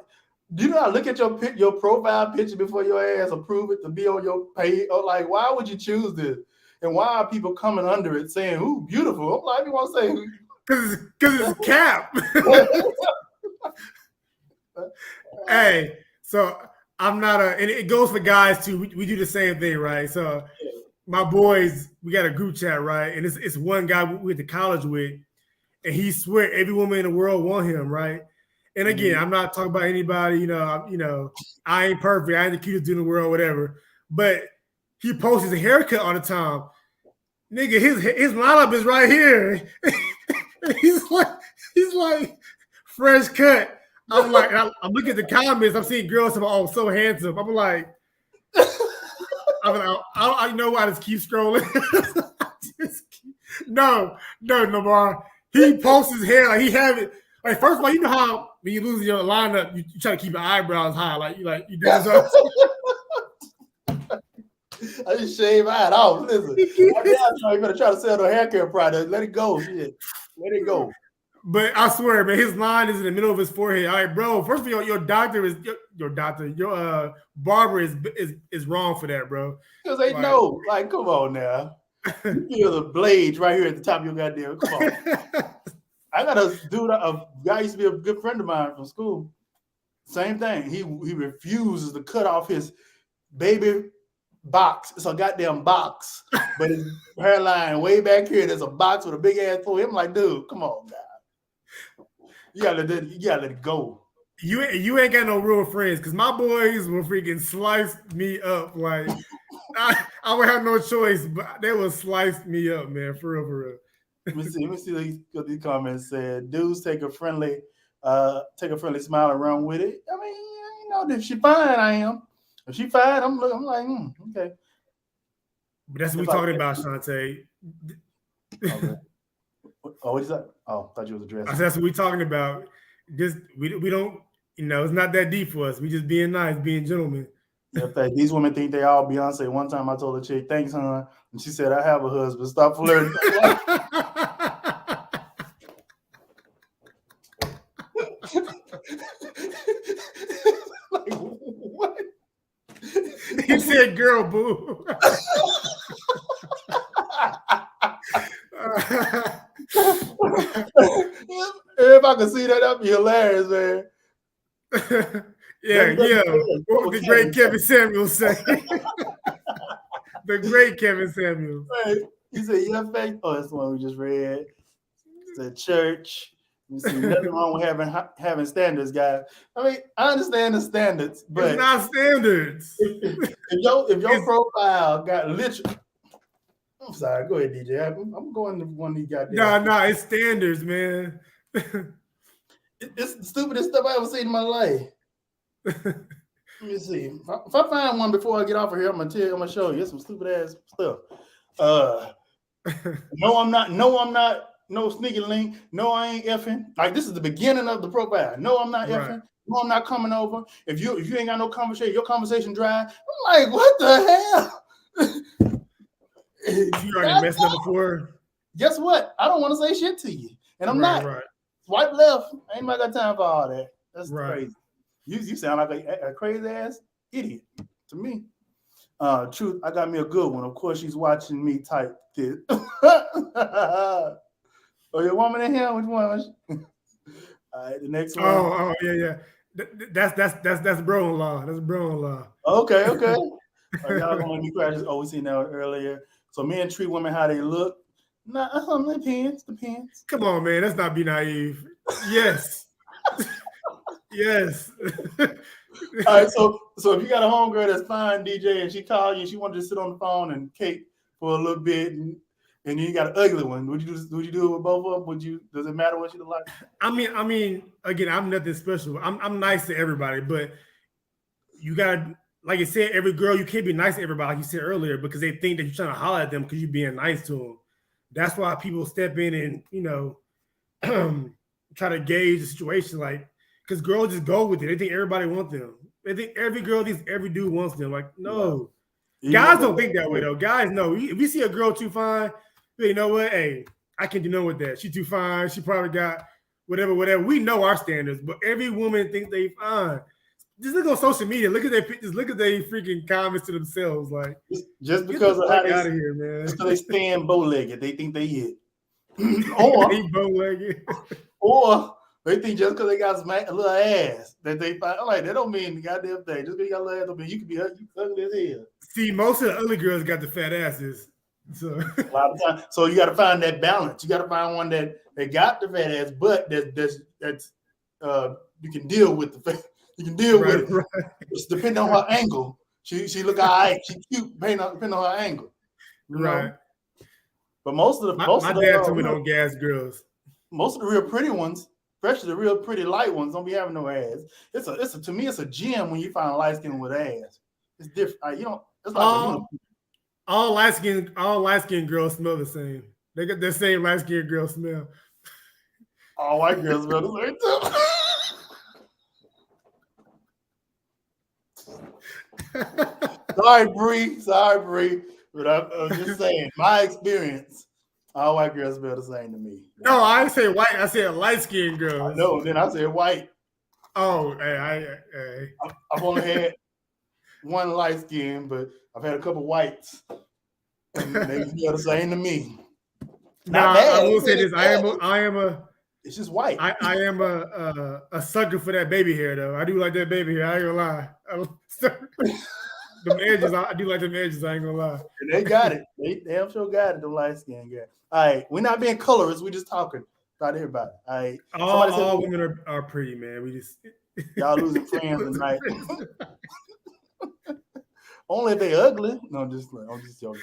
do you not look at your profile picture before your ass approve it to be on your page? Or like, why would you choose this? And why are people coming under it saying, "Ooh, beautiful"? I'm like, you want to say, because it's cap. Hey, so I'm not and it goes for guys too. We do the same thing, right? So my boys, we got a group chat, right? And it's one guy we went to college with, and he swear every woman in the world want him, right? And again, I'm not talking about anybody, I ain't perfect, I ain't the cutest dude in the world, whatever. But he posts his haircut all the time. Nigga, his lineup is right here. he's like fresh cut. I'm like, I'm looking at the comments. I'm seeing girls saying, "Oh, so handsome." I'm like, I know why I just keep scrolling. No, Lamar. He posts his hair like he have it. Like, first of all, you know how when you lose your lineup, you try to keep your eyebrows high, like you do this. I just shave mine off. Listen, you better try to sell the hair care product. Let it go, shit. Let it go. But I swear, man, his line is in the middle of his forehead. All right, bro. First of all, your barber is wrong for that, bro. Because they know, like, come on now. You feel the blades right here at the top of your goddamn. Come on. I got a guy used to be a good friend of mine from school. Same thing. He refuses to cut off his baby box. It's a goddamn box, but his hairline way back here. There's a box with a big ass for him. Like, dude, come on, guy. You gotta let it go. You ain't got no real friends, because my boys will freaking slice me up. Like, I I would have no choice, but they would slice me up, man, for real, for real. Let me see what these comments said. Dudes take a friendly smile and run with it. I mean, you know, if she fine, I am. If she fine, I'm like, okay. But that's what we're talking about, Shantae. Okay. Oh, what is that? Oh, I thought you was addressing. That's what we're talking about. Just we don't, you know, it's not that deep for us. We just being nice, being gentlemen. In fact, these women think they all Beyonce. One time I told a chick, "Thanks, hon," and she said, "I have a husband. Stop flirting." Like, what? He said, "Girl, boo." If I could see that, that'd be hilarious, man. Yeah. What would the great Kevin Samuels say? The great Kevin Samuels. Right. He said, "Yeah, faith." Oh, that's the one we just read. It's a church. You see, nothing wrong with having standards, guys. I mean, I understand the standards, but it's not standards. If your profile got literally, I'm sorry. Go ahead, DJ. I'm going to one of these goddamn. No, it's standards, man. It's the stupidest stuff I ever seen in my life. Let me see. If I find one before I get off of here, I'm gonna show you. It's some stupid ass stuff. No, I'm not. No sneaky link. No, I ain't effing. Like, this is the beginning of the profile. No, I'm not effing. Right. No, I'm not coming over. If you ain't got no conversation, your conversation dry. I'm like, what the hell? You already messed up before. Guess what? I don't want to say shit to you, and I'm not. Right. Swipe left. Ain't nobody got time for all that. That's crazy. You sound like a crazy ass idiot to me. Truth, I got me a good one. Of course, she's watching me type this. Oh, your woman in here? Which one? All right, the next one. Oh, yeah. That's bro-in-law. That's bro-in-law. Okay. Y'all gonna let me practice. Oh, we seen that earlier. So men treat women how they look. Nah, depends. Come on, man. Let's not be naive. Yes. Yes. All right, so if you got a homegirl that's fine, DJ, and she called you and she wanted to sit on the phone and cake for a little bit, and then you got an ugly one, would you do it with both of them? Does it matter what you look like? I mean, again, I'm nothing special. I'm nice to everybody, but you gotta, like you said, every girl, you can't be nice to everybody, like you said earlier, because they think that you're trying to holler at them because you're being nice to them. That's why people step in and, you know, try to gauge the situation, like, because girls just go with it. They think everybody wants them. They think every girl thinks every dude wants them. Like, no. Yeah. Guys don't think that way, though. Guys know. If you see a girl too fine, you know what? Hey, I can deal with that. She too fine. She probably got whatever. We know our standards, but every woman thinks they fine. Just look on social media. Look at their pictures. Look at their freaking comments to themselves. Like, just because of how they out of here, man. Just because they stand bow-legged, they think they hit. Or they bow-legged. Or they think just because they got a little ass that they find. I'm like, that don't mean the goddamn thing. Just because you got a little ass don't mean you can be ugly as hell. See, most of the ugly girls got the fat asses. So a lot of times, so you got to find that balance. You got to find one that they got the fat ass, but that's you can deal with the fat. You can deal with it. Right. It's depending on her angle. She look all right. She cute, depending on her angle. Right. But most of the my dad told me don't gas girls. Most of the real pretty ones, especially the real pretty light ones, don't be having no ass. To me, it's a gem when you find a light skin with ass. It's different. It's like all light skinned girls smell the same. They got the same light skinned girl smell. All white girls smell the same too. Sorry, Bree. But I'm just saying, my experience, all white girls smell the same to me. No, I didn't say white. I said light-skinned girls. I know. Then I said white. Oh, I've only had one light skin, but I've had a couple whites, and they smell the same to me. I will say this: I am a. It's just white. I am a sucker for that baby hair, though. I do like that baby hair. I ain't gonna lie. The edges, I do like them edges. I ain't gonna lie. And they got it. They damn sure got it. The light skin guy. All right, we're not being colorist. We just talking about everybody. All right. All women are pretty, man. We just y'all losing friends tonight. Only if they ugly. No, I'm just joking.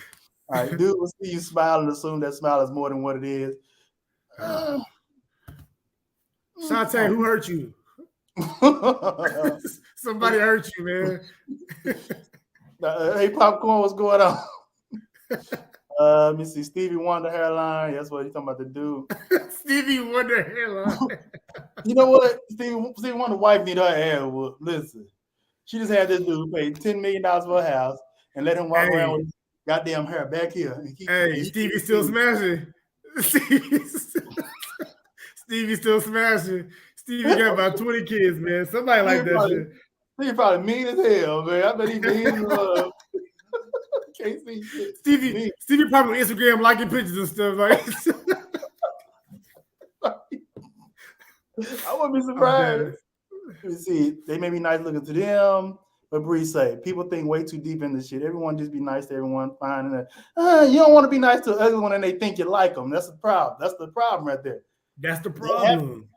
All right, dude will see you smile and assume that smile is more than what it is. Shantae, who hurt you? Somebody hurt you, man. Hey, Popcorn, what's going on? Let me see. Stevie Wonder hairline. That's what he's talking about the dude. Stevie Wonder hairline. You know what? Stevie Wonder's wife need her hair. Well, listen, she just had this dude pay $10 million for a house and let him walk around with his goddamn hair back here. Stevie's still smashing. Stevie's still smashing. Stevie got about 20 kids, man. Somebody like that shit. He probably mean as hell, man. I bet he mean as love. Can't see shit. Stevie probably on Instagram liking pictures and stuff like. I wouldn't be surprised. Let me see. They may be nice looking to them, but Bree say people think way too deep in this shit. Everyone just be nice to everyone, fine. And you don't want to be nice to the ugly one, and they think you like them. That's the problem. That's the problem right there. That's the problem.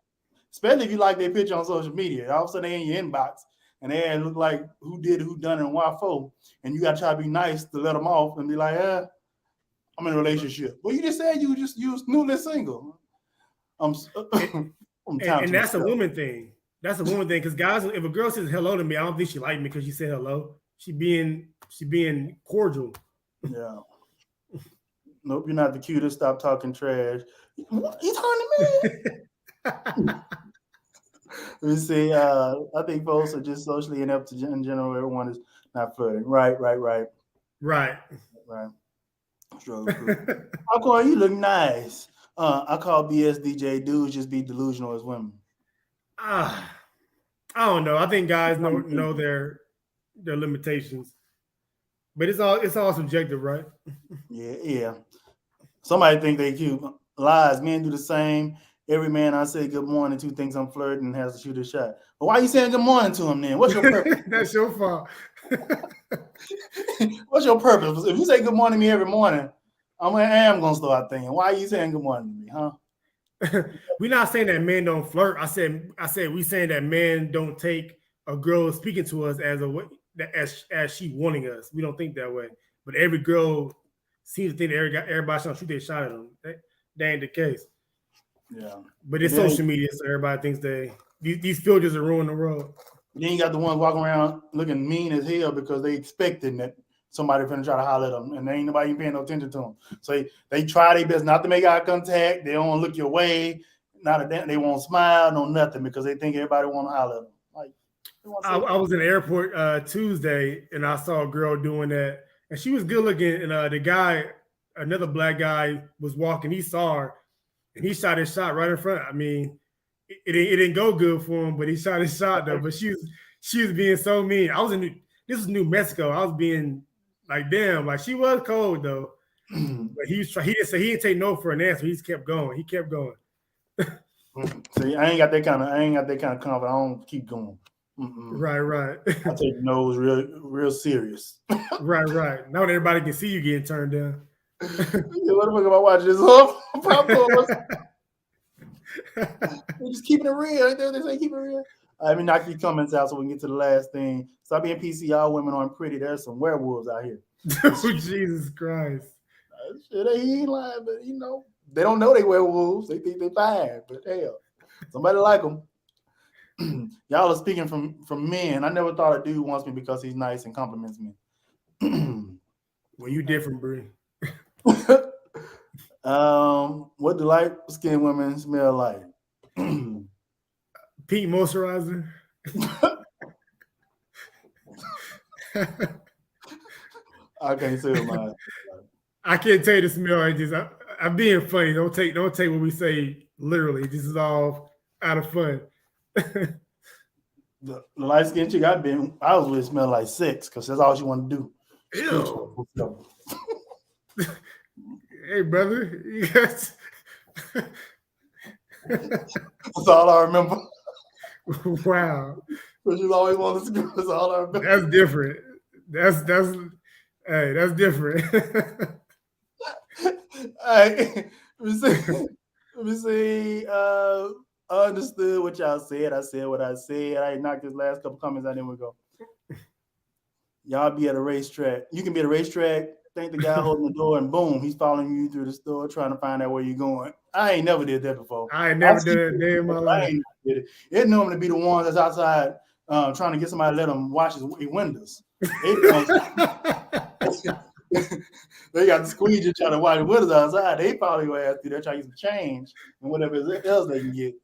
Especially if you like their picture on social media. All of a sudden they in your inbox and they look like who did, who done, and why for. And you got to try to be nice to let them off and be like, I'm in a relationship. Well, you just said you was newly single. And that's a woman thing. That's a woman thing. Because guys, if a girl says hello to me, I don't think she liked me because she said hello. She being cordial. Yeah. Nope, you're not the cutest. Stop talking trash. What? You talking to me? Let me see. I think folks are just socially inept in general. Everyone is not flirting. Right. How you look nice? I call BS DJ dudes just be delusional as women. I don't know. I think guys know their limitations, but it's all subjective, right? Yeah. Somebody think they cute. Lies. Men do the same. Every man I say good morning to thinks I'm flirting and has to shoot a shot. But why are you saying good morning to him then? What's your purpose? That's your fault. What's your purpose? If you say good morning to me every morning, I am gonna start thinking, why are you saying good morning to me, huh? We're not saying that men don't flirt. I said we saying that men don't take a girl speaking to us as she wanting us. We don't think that way. But every girl seems to think that everybody should shoot their shot at them. That ain't the case. Yeah. But it's social media, so everybody thinks these filters are ruining the world. Then you got the ones walking around looking mean as hell because they expecting that somebody finna try to holler at them, and there ain't nobody paying no attention to them. So they try their best not to make eye contact. They don't look your way. They won't smile, no nothing, because they think everybody want to holler at them. Like, I was in the airport Tuesday, and I saw a girl doing that, and she was good looking. And the guy, another black guy, was walking. He saw her, and he shot his shot right in front. I mean, it didn't go good for him, but he shot his shot though. But she was being so mean. This is New Mexico. I was being like, damn, like she was cold though. But he didn't take no for an answer. He just kept going. He kept going. See, I ain't got that kind of confidence. I don't keep going. Right. I take no's real serious. Right. Now everybody can see you getting turned down. What the fuck am I watching this off? We're just keeping it real. They say keep it real. Let me knock these comments out so we can get to the last thing. Stop being PC. All women aren't pretty. There's some werewolves out here. Oh, Jesus Christ. Shit, he ain't lying, but they don't know they werewolves. They think they fine, but hell, somebody like them. Y'all are speaking from men. I never thought a dude wants me because he's nice and compliments me. Well, you different, Bree. What do light-skinned women smell like? Pink moisturizer. I can't say mine. I can't tell you the smell. I'm being funny. Don't take what we say literally. This is all out of fun. The light-skinned chick I was with smell like sex because that's all she wanted to do. Ew. Hey, brother. Yes. That's all I remember. Wow. But you always wanted to do. That's all I remember. That's different. That's different. Let me see. I understood what y'all said. I said what I said. I knocked this last couple comments out, then we go. Y'all be at a racetrack. You can be at a racetrack, think the guy holding the door, and boom, he's following you through the store trying to find out where you're going. I ain't never did that before. I ain't never did a day in my life. It normally be the ones that's outside trying to get somebody to let them wash his windows. They got the squeegee trying to wash the windows outside. They probably go ask you. They're trying to get some change and whatever else they can get.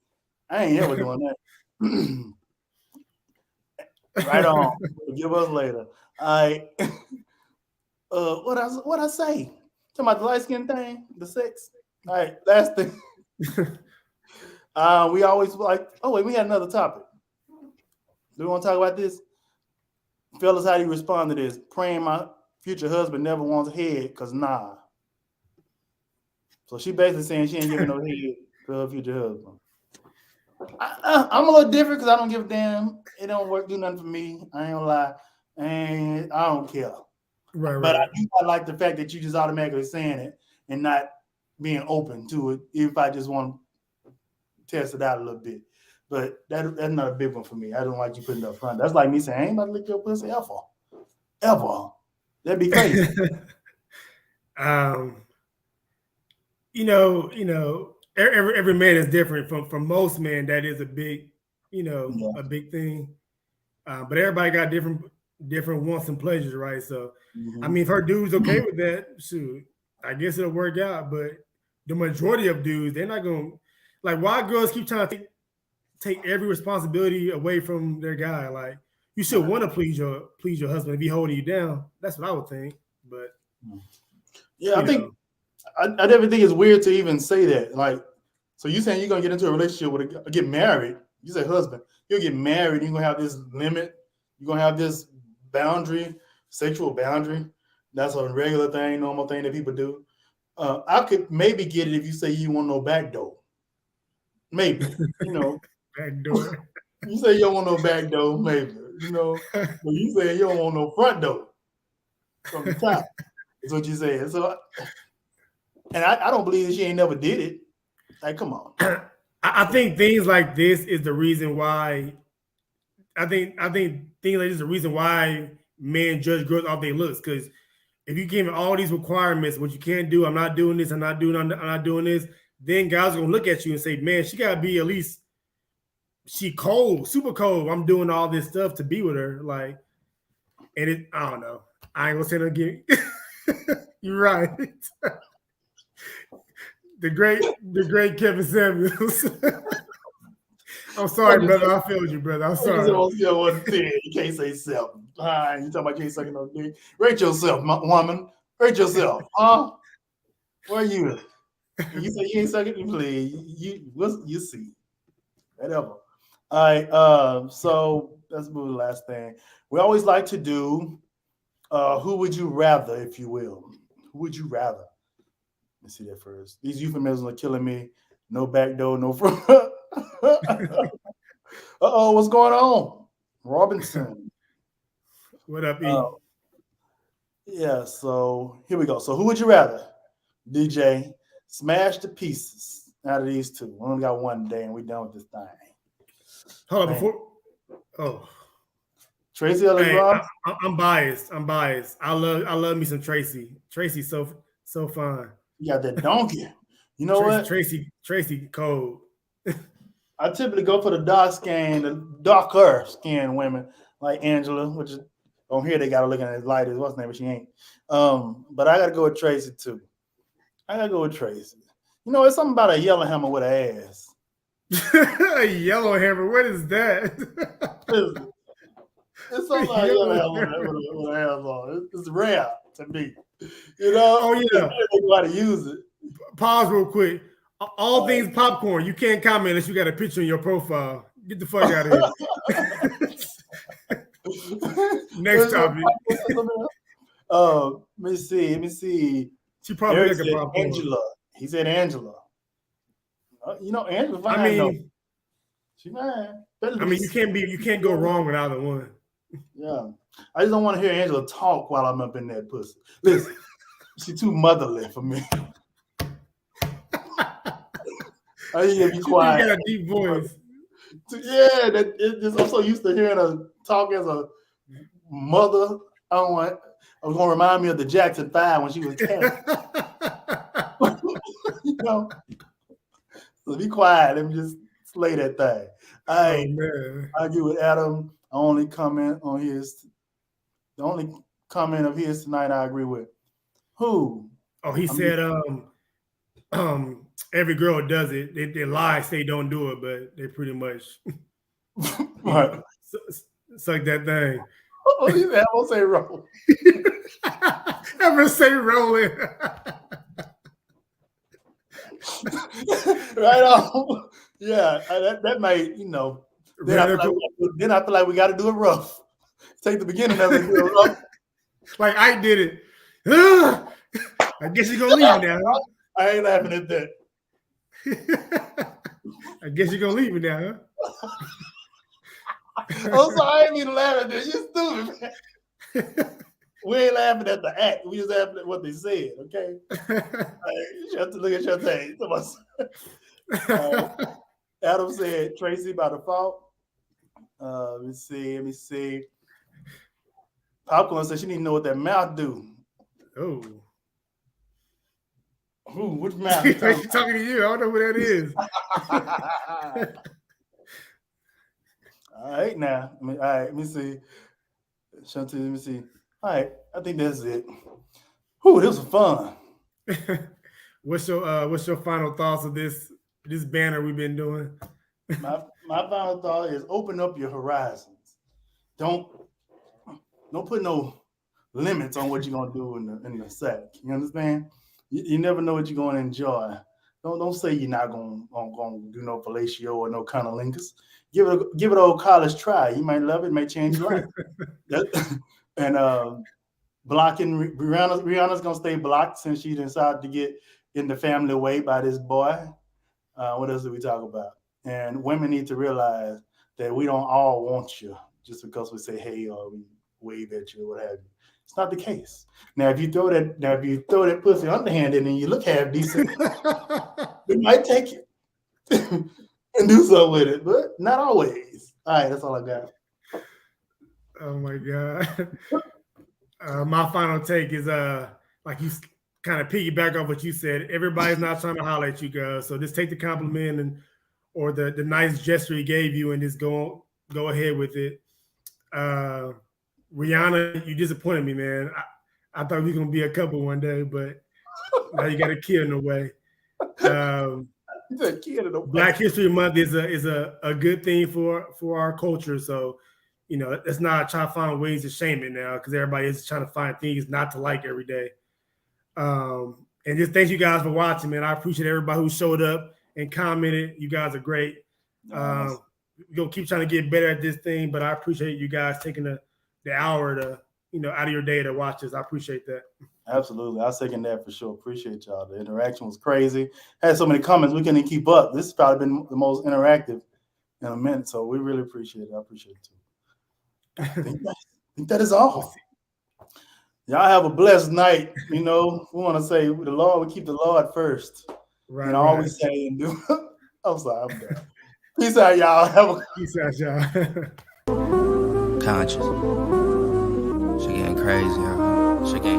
I ain't ever doing that. Right on. Give us later. All right. What I say? Talking about the light skin thing, the sex. All right, last thing. We always like. Oh wait, we had another topic. Do we want to talk about this, fellas? How do you respond to this? Praying my future husband never wants head, because nah. So she basically saying she ain't giving no head to her future husband. I'm a little different because I don't give a damn. It don't do nothing for me. I ain't gonna lie, and I don't care. Right. But I like the fact that you just automatically saying it and not being open to it. If I just want to test it out a little bit, but that's not a big one for me. I don't like you putting it up front. That's like me saying, I ain't about to lick your pussy ever. That'd be crazy. Every man is different. From most men, that is a big, a big thing. But everybody got different wants and pleasures, right? So, I mean, if her dude's okay with that, shoot, I guess it'll work out. But the majority of dudes, they're not gonna like. Why girls keep trying to take every responsibility away from their guy? Like, you should want to please your husband if he holding you down. That's what I would think. But yeah, I think I never think it's weird to even say that. Like, so you saying you're gonna get into a relationship with get married? You say husband, you'll get married. You're gonna have this limit. You're gonna have this boundary, sexual boundary. That's a regular thing, normal thing that people do. I could maybe get it if you say you want no back door. Maybe, back door. You say you don't want no back door, maybe, but you say you don't want no front door from the top. That's what you saying. So, and I don't believe that she ain't never did it. Like, come on. I think things like this is the reason why. I think things like this is the reason why men judge girls off their looks. Because if you give all these requirements, what you can't do, I'm not doing this, I'm not doing this, then guys are gonna look at you and say, man, she gotta be at least she cold, super cold. I'm doing all this stuff to be with her. Like, and I don't know. I ain't gonna say that again. You're right. The great Kevin Samuels. I'm sorry, brother. I failed you, brother. I'm sorry. You can't say self. You talking about you ain't sucking no dick? Rate yourself, woman. Rate yourself. Where are you? You say you ain't sucking, please. You see. Whatever. All right. So let's move to the last thing. We always like to do who would you rather, if you will. Who would you rather? Let's see that first. These euphemisms are killing me. No back door, no front. What's going on? Robinson. What up, E? Yeah, so here we go. So who would you rather, DJ, smash to pieces out of these two? We only got one day and we done with this thing. Hold on, before. Tracy Ellis Ross? I'm biased. I love me some Tracy. Tracy's so fine. You got that donkey. You know what? Tracy cold. I typically go for the darker skinned women like Angela, which is on here they got to look at it as light as what's her name, but she ain't. But I got to go with Tracy too. You know, it's something about a yellow hammer with an ass. A yellow hammer? What is that? It's something about a yellow hammer with an ass on it. It's rare to me. Oh yeah. They know how to use it. Pause real quick. All things popcorn. You can't comment unless you got a picture in your profile. Get the fuck out of here. Next topic. Let me see. She probably like a popcorn. Angela. He said Angela. Angela fine. I mean, she fine. You can't go wrong with either one. Yeah. I just don't want to hear Angela talk while I'm up in that pussy. Listen, she's too motherly for me. I need to be quiet. You got a deep voice. Yeah, I'm so used to hearing her talk as a mother. I don't want. I was gonna remind me of the Jackson 5 when she was 10. You know. So be quiet. Let me just slay that thing. I agree with Adam. The only comment of his tonight I agree with. Who? Oh, he said every girl does it. They lie, say don't do it, but they pretty much Right. Suck that thing. Oh, he said, "I'll say roll." Ever say rolling? Right on. Yeah, that might, you know. Then I feel like we got to do it rough. Take the beginning of it, do it rough. Like I did it. I guess you're gonna leave me now. I ain't laughing at that. I guess you're gonna leave me now, huh? I'm sorry, I ain't even laughing at that. You stupid, man. We ain't laughing at the act. We just laughing at what they said, okay? You have to look at your thing. Adam said Tracy by default. Let me see. Popcorn said she need to know what that mouth do. Oh. Which mouth? She's talking to you. I don't know what that is. All right, now. Let me see. Shanti, let me see. All right, I think that's it. Ooh, this was fun. What's your final thoughts of this banner we've been doing? My final thought is open up your horizons. Don't put no limits on what you're gonna do in the sack. You understand? You never know what you're gonna enjoy. Don't say you're not gonna do no fellatio or no cunnilingus. Give it an old college try. You might love it. It may change your life. And blocking Rihanna's gonna stay blocked since she decided to get in the family way by this boy. What else do we talk about? And women need to realize that we don't all want you just because we say hey or we wave at you or what have you. It's not the case. Now, if you throw that pussy underhanded and you look half decent, we might take it and do something with it, but not always. All right, that's all I got. Oh my God. My final take is like you kind of piggyback off what you said. Everybody's not trying to holler at you guys, so just take the compliment or the nice gesture he gave you and just go ahead with it. Rihanna, you disappointed me, man. I thought we were gonna be a couple one day, but now you got a kid in the way. Black History Month is a good thing for our culture. So, you know, let's not try to find ways to shame it now because everybody is trying to find things not to like every day. And just thank you guys for watching, man. I appreciate everybody who showed up and commented. You guys are great. Nice. We're gonna keep trying to get better at this thing, but I appreciate you guys taking the hour to, you know, out of your day to watch this. I appreciate that. Absolutely. I second that for sure. Appreciate y'all. The interaction was crazy. Had so many comments, we couldn't keep up. This has probably been the most interactive in a minute. So we really appreciate it. I appreciate it too. I think that is all. Y'all have a blessed night. You know, we want to say the Lord, we keep the Lord first. Right. And always say and do. I'm sorry, I'm done. Peace out, y'all. Peace out, y'all. Conscious. She getting crazy, huh? She getting